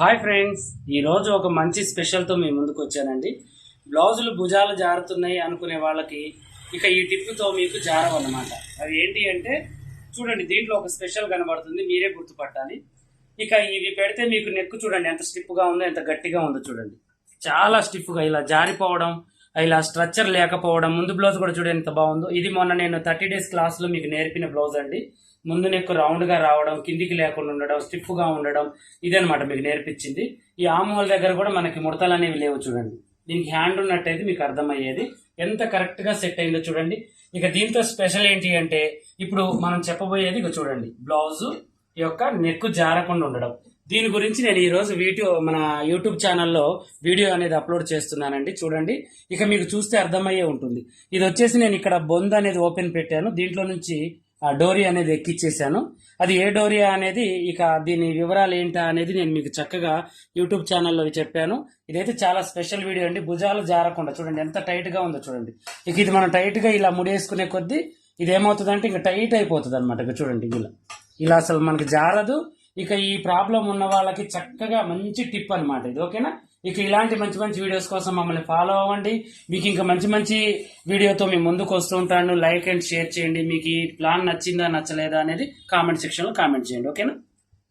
Hi friends, ఈరోజు ఒక మంచి స్పెషల్తో మీ ముందుకు వచ్చానండి. బ్లౌజులు భుజాలు జారుతున్నాయి అనుకునే వాళ్ళకి ఇక ఈ టిప్తో మీకు జారవన్నమాట. అవి ఏంటి అంటే చూడండి, దీంట్లో ఒక స్పెషల్ కనబడుతుంది, మీరే గుర్తుపట్టాలి. ఇక ఇవి పెడితే మీకు నెక్ చూడండి ఎంత స్టిఫ్గా ఉందో, ఎంత గట్టిగా ఉందో చూడండి. చాలా స్టిఫ్గా ఇలా జారిపోవడం, ఇలా స్ట్రక్చర్ లేకపోవడం. ముందు బ్లౌజ్ కూడా చూడండి ఎంత బాగుందో. ఇది మొన్న నేను 30 days క్లాస్లో మీకు నేర్పిన బ్లౌజ్ అండి. ముందు నెక్ రౌండ్గా రావడం, కిందికి లేకుండా ఉండడం, స్టిఫ్గా ఉండడం, ఇదనమాట మీకు నేర్పించింది. ఈ ఆమోల్ దగ్గర కూడా మనకి ముడతలు అనేవి లేవు చూడండి. దీనికి హ్యాండ్ ఉన్నట్టయితే మీకు అర్థమయ్యేది ఎంత కరెక్ట్గా సెట్ అయిందో చూడండి. ఇక దీంతో స్పెషల్ ఏంటి అంటే ఇప్పుడు మనం చెప్పబోయేది ఇక చూడండి, బ్లౌజు యొక్క నెక్ జారకుండా ఉండడం. దీని గురించి నేను ఈరోజు మన యూట్యూబ్ ఛానల్లో వీడియో అనేది అప్లోడ్ చేస్తున్నానండి. చూడండి, ఇక మీకు చూస్తే అర్థమయ్యే ఉంటుంది. ఇది వచ్చేసి నేను ఇక్కడ బొంద అనేది ఓపెన్ పెట్టాను, దీంట్లో నుంచి ఆ డోరీ అనేది ఎక్కిచ్చేసాను. అది ఏ డోరియా అనేది, ఇక దీని వివరాలు ఏంటా అనేది నేను మీకు చక్కగా యూట్యూబ్ ఛానల్లో చెప్పాను. ఇదైతే చాలా స్పెషల్ వీడియో అండి. భుజాలు జారకుండా చూడండి ఎంత టైట్గా ఉందో చూడండి. ఇక ఇది మనం టైట్గా ఇలా ముడేసుకునే కొద్దీ ఇది ఏమవుతుందంటే ఇంకా టైట్ అయిపోతుంది అనమాట. ఇక చూడండి, ఇలా అసలు మనకి జారదు. ఇక ఈ ప్రాబ్లం ఉన్న వాళ్ళకి చక్కగా మంచి టిప్ అనమాట ఇది. ఓకేనా? ఇక ఇలాంటి మంచి మంచి వీడియోస్ కోసం మమ్మల్ని ఫాలో అవ్వండి. మీకు ఇంకా మంచి మంచి వీడియోతో మేము ముందుకు వస్తూ ఉంటాను. లైక్ అండ్ షేర్ చేయండి. మీకు ఈ ప్లాన్ నచ్చిందా నచ్చలేదా అనేది కామెంట్ సెక్షన్లో కామెంట్ చేయండి. ఓకేనా?